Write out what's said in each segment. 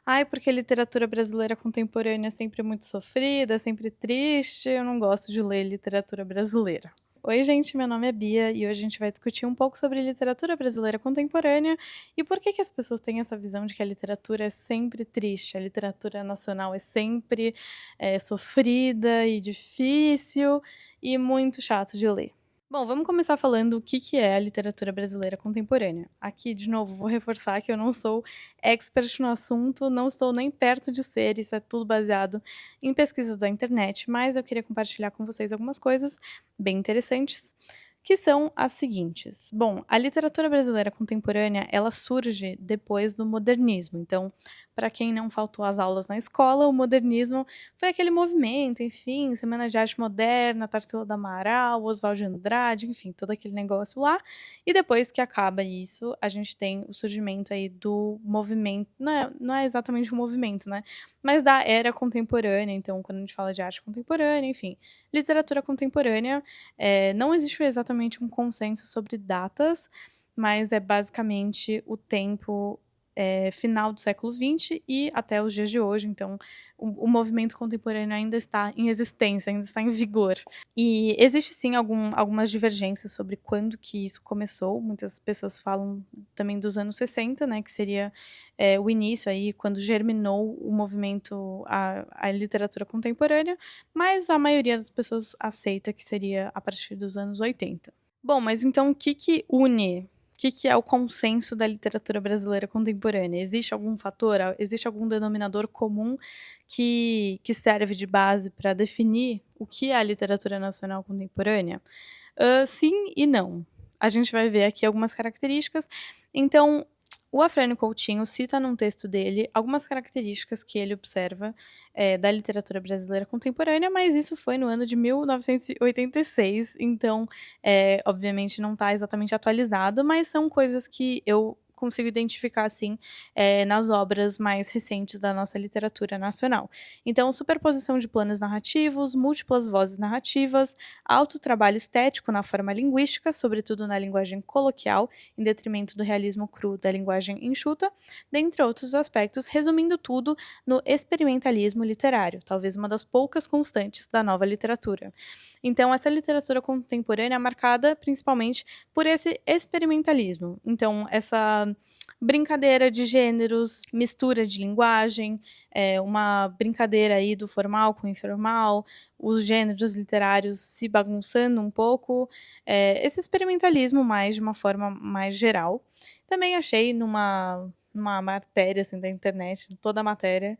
Ai, porque a literatura brasileira contemporânea é sempre muito sofrida, é sempre triste, eu não gosto de ler literatura brasileira. Oi, gente, meu nome é Bia e hoje a gente vai discutir um pouco sobre literatura brasileira contemporânea e por que que as pessoas têm essa visão de que a literatura é sempre triste, a literatura nacional é sempre sofrida e difícil e muito chato de ler. Bom, vamos começar falando o que que é a literatura brasileira contemporânea. Aqui, de novo, vou reforçar que eu não sou expert no assunto, não estou nem perto de ser, isso é tudo baseado em pesquisas da internet, mas eu queria compartilhar com vocês algumas coisas bem interessantes, que são as seguintes. Bom, a literatura brasileira contemporânea, ela surge depois do modernismo. Então, para quem não faltou às aulas na escola, o modernismo foi aquele movimento, enfim, Semana de Arte Moderna, Tarsila do Amaral, Oswald de Andrade, enfim, todo aquele negócio lá. E depois que acaba isso, a gente tem o surgimento aí do movimento, não é exatamente um movimento, né? Mas da era contemporânea. Então, quando a gente fala de arte contemporânea, enfim, literatura contemporânea, não existe exatamente um consenso sobre datas, mas é basicamente o tempo final do século XX e até os dias de hoje. Então, o movimento contemporâneo ainda está em existência, ainda está em vigor. E existe sim algumas divergências sobre quando que isso começou. Muitas pessoas falam também dos anos 60, né, que seria o início aí, quando germinou o movimento, a literatura contemporânea, mas a maioria das pessoas aceita que seria a partir dos anos 80. Bom, mas então o que que une, o que que é o consenso da literatura brasileira contemporânea? Existe algum fator, existe algum denominador comum que serve de base para definir o que é a literatura nacional contemporânea? Sim e não. A gente vai ver aqui algumas características. Então, o Afrânio Coutinho cita num texto dele algumas características que ele observa, da literatura brasileira contemporânea, mas isso foi no ano de 1986, então, obviamente não está exatamente atualizado, mas são coisas que eu consigo identificar, assim, nas obras mais recentes da nossa literatura nacional. Então, superposição de planos narrativos, múltiplas vozes narrativas, alto trabalho estético na forma linguística, sobretudo na linguagem coloquial, em detrimento do realismo cru da linguagem enxuta, dentre outros aspectos, resumindo tudo no experimentalismo literário, talvez uma das poucas constantes da nova literatura. Então, essa literatura contemporânea é marcada principalmente por esse experimentalismo. Então, essa brincadeira de gêneros, mistura de linguagem, uma brincadeira aí do formal com o informal, os gêneros literários se bagunçando um pouco, esse experimentalismo mais de uma forma mais geral. Também achei numa matéria, assim, da internet, toda a matéria,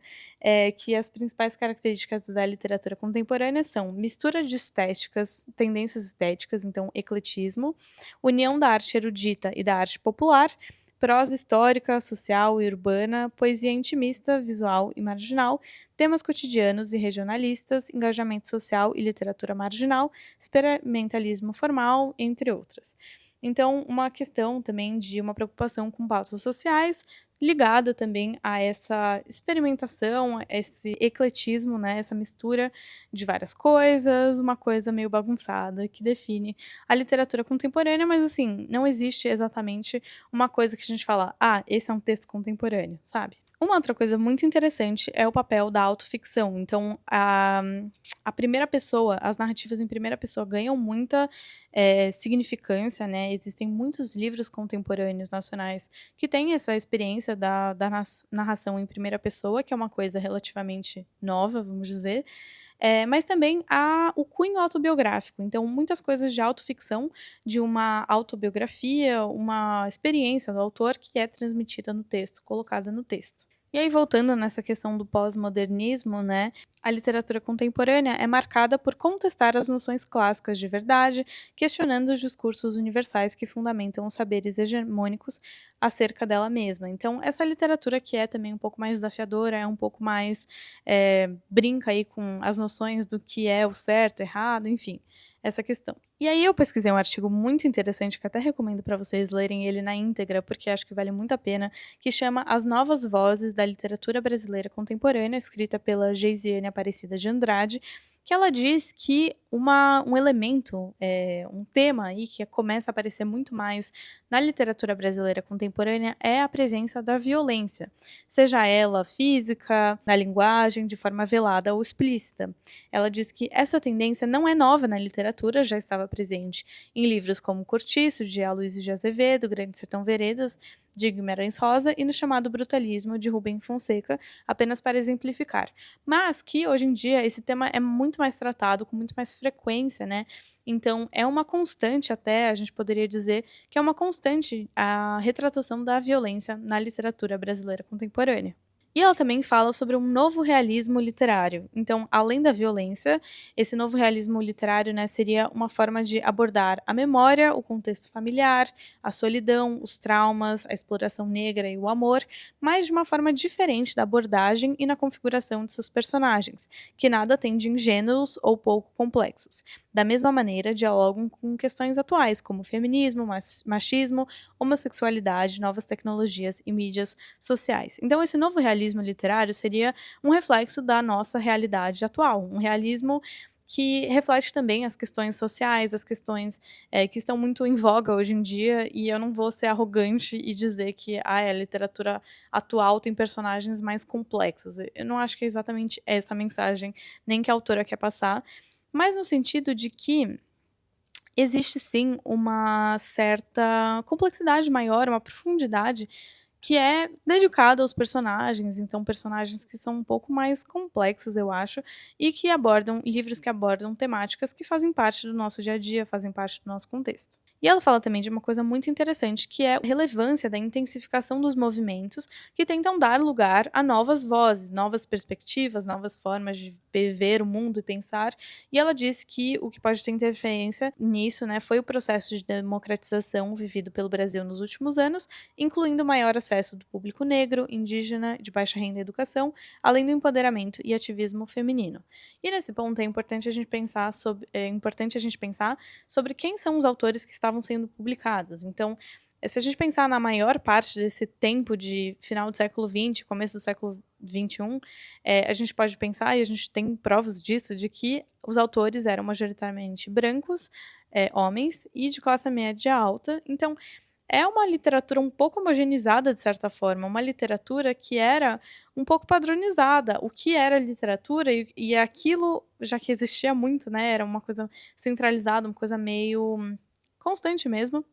que as principais características da literatura contemporânea são mistura de estéticas, tendências estéticas, então ecletismo, união da arte erudita e da arte popular, prosa histórica, social e urbana, poesia intimista, visual e marginal, temas cotidianos e regionalistas, engajamento social e literatura marginal, experimentalismo formal, entre outras. Então, uma questão também de uma preocupação com pautas sociais, ligada também a essa experimentação, esse ecletismo, né, essa mistura de várias coisas, uma coisa meio bagunçada que define a literatura contemporânea, mas assim, não existe exatamente uma coisa que a gente fala: "Ah, esse é um texto contemporâneo", sabe? Uma outra coisa muito interessante é o papel da autoficção. Então, a primeira pessoa, as narrativas em primeira pessoa ganham muita, significância, né, existem muitos livros contemporâneos nacionais que têm essa experiência da narração em primeira pessoa, que é uma coisa relativamente nova, vamos dizer, mas também há o cunho autobiográfico. Então, muitas coisas de autoficção, de uma autobiografia, uma experiência do autor que é transmitida no texto, colocada no texto. E aí, voltando nessa questão do pós-modernismo, né, a literatura contemporânea é marcada por contestar as noções clássicas de verdade, questionando os discursos universais que fundamentam os saberes hegemônicos acerca dela mesma. Então, essa literatura que é também um pouco mais desafiadora, é um pouco mais brinca aí com as noções do que é o certo, errado, enfim, essa questão. E aí eu pesquisei um artigo muito interessante que até recomendo para vocês lerem ele na íntegra, porque acho que vale muito a pena, que chama As Novas Vozes da Literatura Brasileira Contemporânea, escrita pela Geisiane Aparecida de Andrade, que ela diz que um elemento, um tema aí que começa a aparecer muito mais na literatura brasileira contemporânea é a presença da violência, seja ela física, na linguagem, de forma velada ou explícita. Ela diz que essa tendência não é nova na literatura, já estava presente em livros como Cortiço, de Aloysio de Azevedo, Grande Sertão Veredas, de Guimarães Rosa, e no chamado Brutalismo, de Rubem Fonseca, apenas para exemplificar. Mas que, hoje em dia, esse tema é muito mais tratado, com muito mais frequência, né? Então, é uma constante até, a gente poderia dizer, que é uma constante a retratação da violência na literatura brasileira contemporânea. E ela também fala sobre um novo realismo literário. Então, além da violência, esse novo realismo literário, né, seria uma forma de abordar a memória, o contexto familiar, a solidão, os traumas, a exploração negra e o amor, mas de uma forma diferente da abordagem e na configuração de seus personagens, que nada tem de ingênuos ou pouco complexos. Da mesma maneira, dialogam com questões atuais, como feminismo, machismo, homossexualidade, novas tecnologias e mídias sociais. Então, esse novo realismo literário seria um reflexo da nossa realidade atual, um realismo que reflete também as questões sociais, as questões que estão muito em voga hoje em dia, e eu não vou ser arrogante e dizer que a literatura atual tem personagens mais complexos. Eu não acho que é exatamente essa a mensagem, nem que a autora quer passar, mas no sentido de que existe sim uma certa complexidade maior, uma profundidade que é dedicada aos personagens, então personagens que são um pouco mais complexos, eu acho, e que abordam livros que abordam temáticas que fazem parte do nosso dia a dia, fazem parte do nosso contexto. E ela fala também de uma coisa muito interessante, que é a relevância da intensificação dos movimentos que tentam dar lugar a novas vozes, novas perspectivas, novas formas de ver o mundo e pensar. E ela disse que o que pode ter interferência nisso, né, foi o processo de democratização vivido pelo Brasil nos últimos anos, incluindo maior acesso do público negro, indígena, de baixa renda e educação, além do empoderamento e ativismo feminino. E nesse ponto é importante a gente pensar sobre quem são os autores que estavam sendo publicados. Então, se a gente pensar na maior parte desse tempo de final do século XX, começo do século XXI, a gente pode pensar, e a gente tem provas disso, de que os autores eram majoritariamente brancos, homens, e de classe média alta. Então, é uma literatura um pouco homogeneizada, de certa forma, uma literatura que era um pouco padronizada. O que era literatura e aquilo, já que existia muito, né, era uma coisa centralizada, uma coisa meio constante mesmo,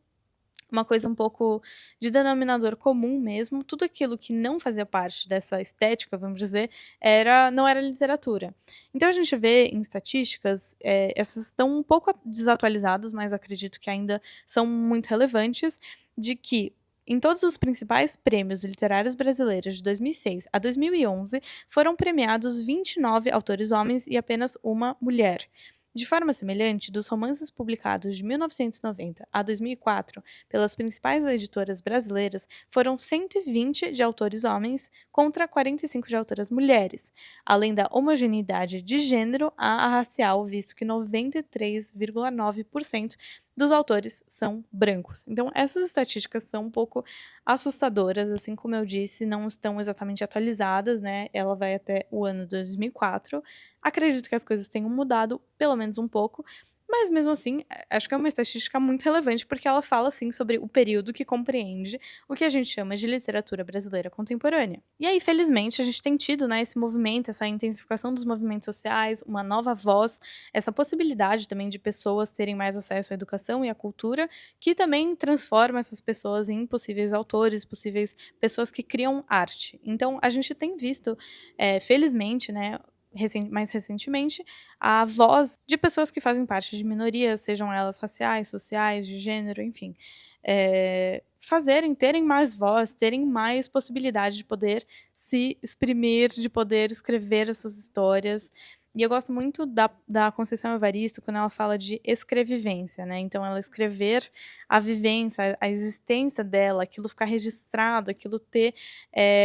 uma coisa um pouco de denominador comum mesmo, tudo aquilo que não fazia parte dessa estética, vamos dizer, não era literatura. Então a gente vê em estatísticas, essas estão um pouco desatualizadas, mas acredito que ainda são muito relevantes, de que em todos os principais prêmios literários brasileiros de 2006 a 2011 foram premiados 29 autores homens e apenas uma mulher. De forma semelhante, dos romances publicados de 1990 a 2004 pelas principais editoras brasileiras, foram 120 de autores homens contra 45 de autoras mulheres, além da homogeneidade de gênero a racial, visto que 93,9% dos autores são brancos. Então, essas estatísticas são um pouco assustadoras, assim como eu disse, não estão exatamente atualizadas, né? Ela vai até o ano 2004. Acredito que as coisas tenham mudado, pelo menos um pouco, mas mesmo assim, acho que é uma estatística muito relevante, porque ela fala, sim, sobre o período que compreende o que a gente chama de literatura brasileira contemporânea. E aí, felizmente, a gente tem tido, né, esse movimento, essa intensificação dos movimentos sociais, uma nova voz, essa possibilidade também de pessoas terem mais acesso à educação e à cultura, que também transforma essas pessoas em possíveis autores, possíveis pessoas que criam arte. Então, a gente tem visto, felizmente, né, mais recentemente, a voz de pessoas que fazem parte de minorias, sejam elas raciais, sociais, de gênero, enfim, terem mais voz, terem mais possibilidade de poder se exprimir, de poder escrever as suas histórias. E eu gosto muito da Conceição Evaristo quando ela fala de escrevivência, né? Então, ela escrever a vivência, a existência dela, aquilo ficar registrado, aquilo ter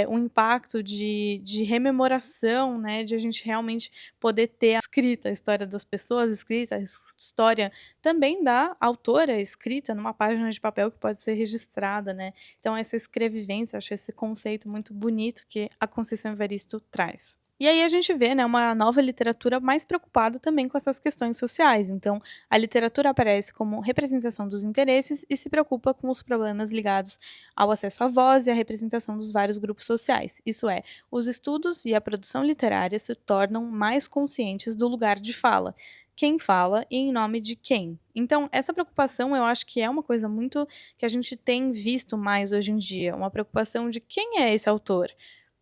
um impacto de rememoração, né? De a gente realmente poder ter a escrita, a história das pessoas escrita, a história também da autora escrita numa página de papel que pode ser registrada, né? Então, essa escrevivência, eu acho esse conceito muito bonito que a Conceição Evaristo traz. E aí a gente vê, né, uma nova literatura mais preocupada também com essas questões sociais. Então, a literatura aparece como representação dos interesses e se preocupa com os problemas ligados ao acesso à voz e à representação dos vários grupos sociais. Isso é, os estudos e a produção literária se tornam mais conscientes do lugar de fala. Quem fala e em nome de quem. Então, essa preocupação eu acho que é uma coisa muito que a gente tem visto mais hoje em dia, uma preocupação de quem é esse autor.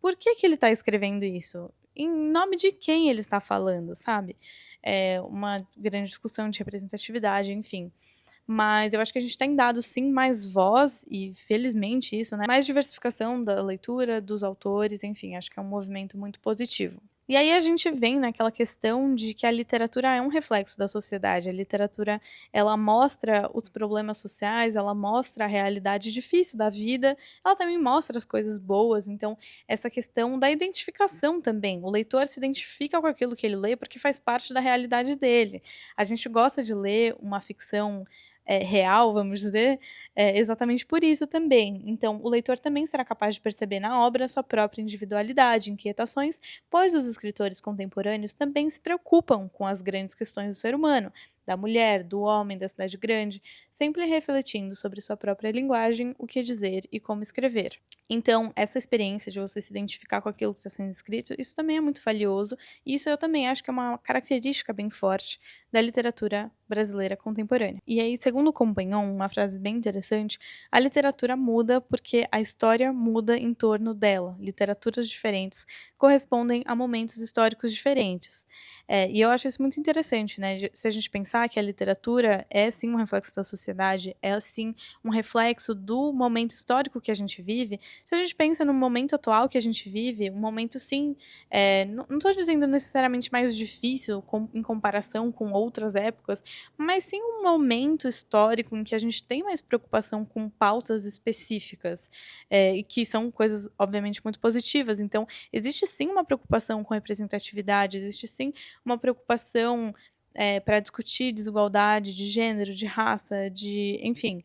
Por que, que ele está escrevendo isso? Em nome de quem ele está falando, sabe? É uma grande discussão de representatividade, enfim. Mas eu acho que a gente tem dado sim mais voz, e felizmente isso, né? Mais diversificação da leitura, dos autores, enfim, acho que é um movimento muito positivo. E aí a gente vem naquela questão de que a literatura é um reflexo da sociedade. A literatura, ela mostra os problemas sociais, ela mostra a realidade difícil da vida, ela também mostra as coisas boas. Então, essa questão da identificação também. O leitor se identifica com aquilo que ele lê porque faz parte da realidade dele. A gente gosta de ler uma ficção real, vamos dizer, exatamente por isso também. Então, o leitor também será capaz de perceber na obra sua própria individualidade, inquietações, pois os escritores contemporâneos também se preocupam com as grandes questões do ser humano, da mulher, do homem, da cidade grande, sempre refletindo sobre sua própria linguagem, o que dizer e como escrever. Então, essa experiência de você se identificar com aquilo que está sendo escrito, isso também é muito valioso, e isso eu também acho que é uma característica bem forte da literatura brasileira contemporânea. E aí, segundo o Compagnon, uma frase bem interessante, a literatura muda porque a história muda em torno dela. Literaturas diferentes correspondem a momentos históricos diferentes. E eu acho isso muito interessante, né? Se a gente pensar que a literatura é sim um reflexo da sociedade, é sim um reflexo do momento histórico que a gente vive, se a gente pensa no momento atual que a gente vive, um momento sim, não estou dizendo necessariamente mais difícil em comparação com outras épocas, mas sim um momento histórico em que a gente tem mais preocupação com pautas específicas, e que são coisas, obviamente, muito positivas. Então, existe sim uma preocupação com representatividade, existe sim uma preocupação para discutir desigualdade de gênero, de raça, de, enfim,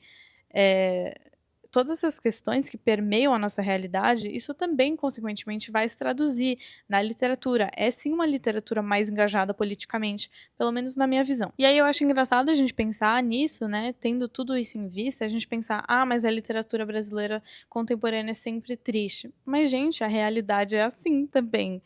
é, todas essas questões que permeiam a nossa realidade, isso também, consequentemente, vai se traduzir na literatura. É sim uma literatura mais engajada politicamente, pelo menos na minha visão. E aí eu acho engraçado a gente pensar nisso, né? Tendo tudo isso em vista, a gente pensar, mas a literatura brasileira contemporânea é sempre triste. Mas, gente, a realidade é assim também.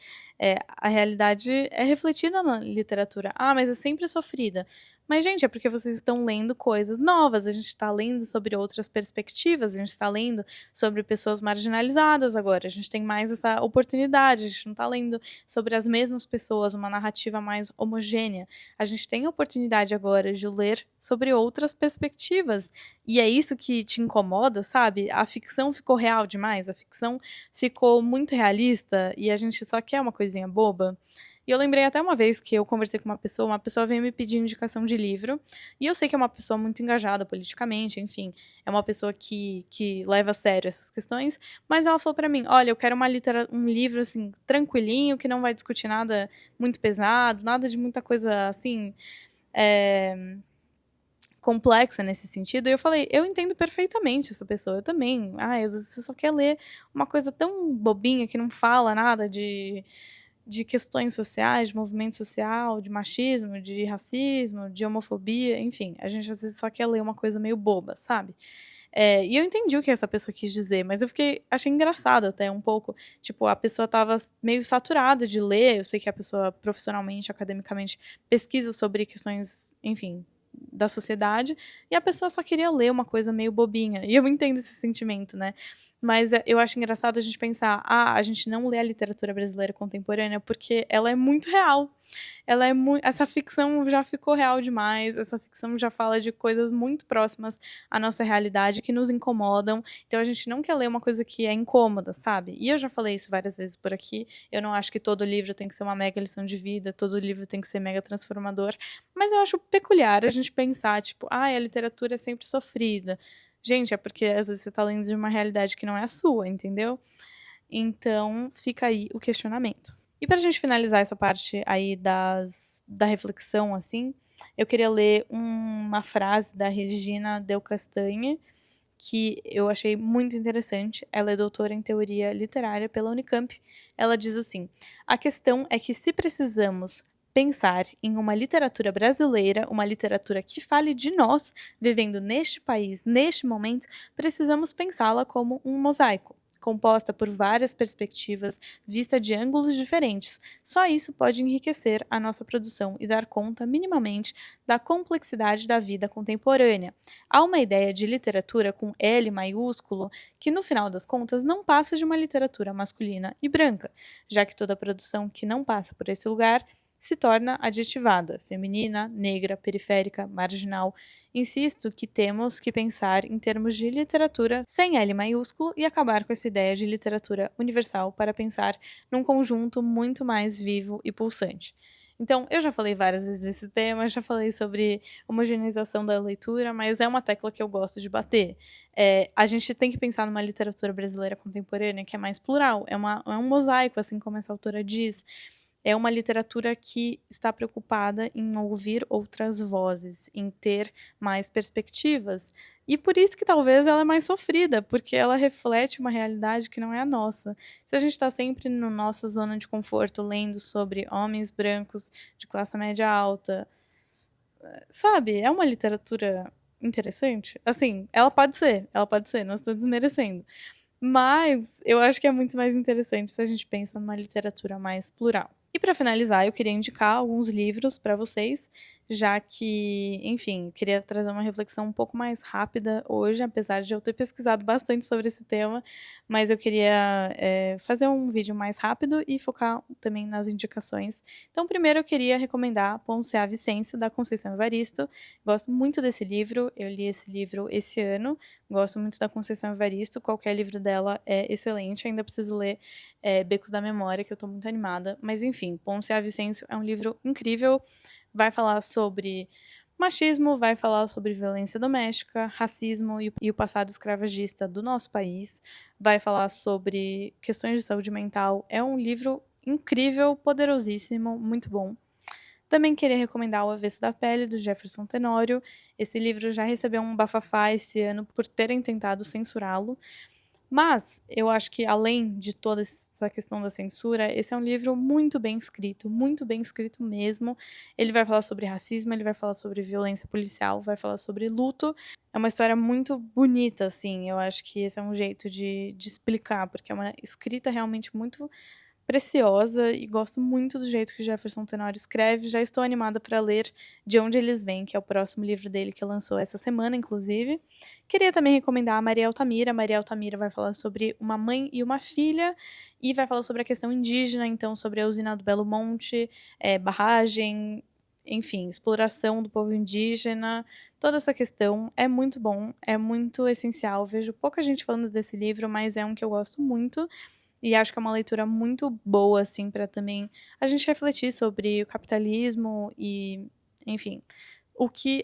A realidade é refletida na literatura. Mas é sempre sofrida. Mas, gente, é porque vocês estão lendo coisas novas, a gente está lendo sobre outras perspectivas, a gente está lendo sobre pessoas marginalizadas agora, a gente tem mais essa oportunidade, a gente não está lendo sobre as mesmas pessoas, uma narrativa mais homogênea. A gente tem a oportunidade agora de ler sobre outras perspectivas. E é isso que te incomoda, sabe? A ficção ficou real demais, a ficção ficou muito realista e a gente só quer uma coisinha boba. E eu lembrei até uma vez que eu conversei com uma pessoa veio me pedir indicação de livro, e eu sei que é uma pessoa muito engajada politicamente, enfim, é uma pessoa que leva a sério essas questões, mas ela falou pra mim, olha, eu quero um livro, assim, tranquilinho, que não vai discutir nada muito pesado, nada de muita coisa, assim, complexa nesse sentido, e eu falei, eu entendo perfeitamente essa pessoa, eu também, às vezes você só quer ler uma coisa tão bobinha que não fala nada de questões sociais, de movimento social, de machismo, de racismo, de homofobia, enfim, a gente às vezes só quer ler uma coisa meio boba, sabe? E eu entendi o que essa pessoa quis dizer, mas achei engraçado até um pouco, tipo, a pessoa estava meio saturada de ler, eu sei que a pessoa profissionalmente, academicamente, pesquisa sobre questões, enfim, da sociedade, e a pessoa só queria ler uma coisa meio bobinha, e eu entendo esse sentimento, né? Mas eu acho engraçado a gente pensar, a gente não lê a literatura brasileira contemporânea porque ela é muito real. Essa ficção já ficou real demais, essa ficção já fala de coisas muito próximas à nossa realidade que nos incomodam. Então a gente não quer ler uma coisa que é incômoda, sabe? E eu já falei isso várias vezes por aqui. Eu não acho que todo livro tem que ser uma mega lição de vida, todo livro tem que ser mega transformador, mas eu acho peculiar a gente pensar, tipo, a literatura é sempre sofrida. Gente, é porque às vezes você tá lendo de uma realidade que não é a sua, entendeu? Então, fica aí o questionamento. E pra gente finalizar essa parte aí da reflexão, assim, eu queria ler uma frase da Regina Del Castanhe, que eu achei muito interessante. Ela é doutora em teoria literária pela Unicamp. Ela diz assim: a questão é que se precisamos pensar em uma literatura brasileira, uma literatura que fale de nós, vivendo neste país, neste momento, precisamos pensá-la como um mosaico, composta por várias perspectivas, vista de ângulos diferentes. Só isso pode enriquecer a nossa produção e dar conta, minimamente, da complexidade da vida contemporânea. Há uma ideia de literatura com L maiúsculo que, no final das contas, não passa de uma literatura masculina e branca, já que toda produção que não passa por esse lugar se torna adjetivada, feminina, negra, periférica, marginal. Insisto que temos que pensar em termos de literatura sem L maiúsculo e acabar com essa ideia de literatura universal para pensar num conjunto muito mais vivo e pulsante. Então, eu já falei várias vezes desse tema, já falei sobre homogeneização da leitura, mas é uma tecla que eu gosto de bater. A gente tem que pensar numa literatura brasileira contemporânea que é mais plural, é um mosaico, assim como essa autora diz. É uma literatura que está preocupada em ouvir outras vozes, em ter mais perspectivas. E por isso que talvez ela é mais sofrida, porque ela reflete uma realidade que não é a nossa. Se a gente está sempre na nossa zona de conforto, lendo sobre homens brancos de classe média alta, sabe? É uma literatura interessante. Assim, ela pode ser, não estou desmerecendo. Mas eu acho que é muito mais interessante se a gente pensa numa literatura mais plural. E para finalizar, eu queria indicar alguns livros para vocês, já que, enfim, eu queria trazer uma reflexão um pouco mais rápida hoje, apesar de eu ter pesquisado bastante sobre esse tema, mas eu queria fazer um vídeo mais rápido e focar também nas indicações. Então, primeiro eu queria recomendar Poncia Vicêncio, da Conceição Evaristo. Gosto muito desse livro, eu li esse livro esse ano, gosto muito da Conceição Evaristo, qualquer livro dela é excelente, ainda preciso ler Becos da Memória, que eu tô muito animada. Mas enfim, Poncia Vicêncio é um livro incrível, vai falar sobre machismo, vai falar sobre violência doméstica, racismo e o passado escravagista do nosso país, vai falar sobre questões de saúde mental. É um livro incrível, poderosíssimo, muito bom. Também queria recomendar O Avesso da Pele, do Jefferson Tenório. Esse livro já recebeu um bafafá esse ano por terem tentado censurá-lo. Mas eu acho que, além de toda essa questão da censura, esse é um livro muito bem escrito mesmo. Ele vai falar sobre racismo, ele vai falar sobre violência policial, vai falar sobre luto. É uma história muito bonita, assim. Eu acho que esse é um jeito de explicar, porque é uma escrita realmente muito preciosa e gosto muito do jeito que Jefferson Tenório escreve. Já estou animada para ler De Onde Eles Vêm, que é o próximo livro dele que lançou essa semana, inclusive. Queria também recomendar a Maria Altamira. Maria Altamira vai falar sobre uma mãe e uma filha e vai falar sobre a questão indígena, então sobre a usina do Belo Monte, barragem, enfim, exploração do povo indígena, toda essa questão é muito bom, é muito essencial. Vejo pouca gente falando desse livro, mas é um que eu gosto muito. E acho que é uma leitura muito boa, assim, para também a gente refletir sobre o capitalismo e, enfim,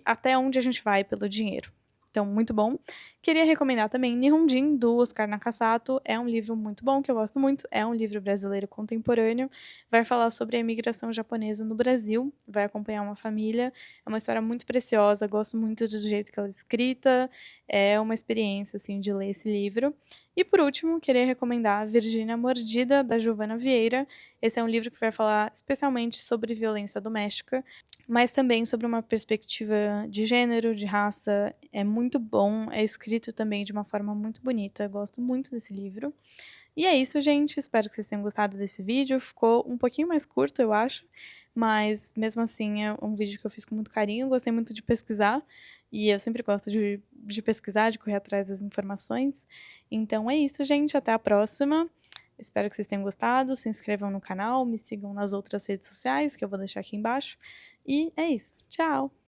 até onde a gente vai pelo dinheiro. Então, muito bom. Queria recomendar também Nihonjin, do Oscar Nakasato. É um livro muito bom, que eu gosto muito. É um livro brasileiro contemporâneo. Vai falar sobre a imigração japonesa no Brasil. Vai acompanhar uma família. É uma história muito preciosa. Gosto muito do jeito que ela é escrita. É uma experiência, assim, de ler esse livro. E, por último, queria recomendar Virgínia Mordida, da Giovana Vieira. Esse é um livro que vai falar especialmente sobre violência doméstica, mas também sobre uma perspectiva de gênero, de raça. É muito bom, é escrito também de uma forma muito bonita. Gosto muito desse livro. E é isso, gente. Espero que vocês tenham gostado desse vídeo. Ficou um pouquinho mais curto, eu acho, mas mesmo assim é um vídeo que eu fiz com muito carinho. Gostei muito de pesquisar e eu sempre gosto de pesquisar, de correr atrás das informações. Então é isso, gente. Até a próxima. Espero que vocês tenham gostado. Se inscrevam no canal, me sigam nas outras redes sociais que eu vou deixar aqui embaixo. E é isso. Tchau!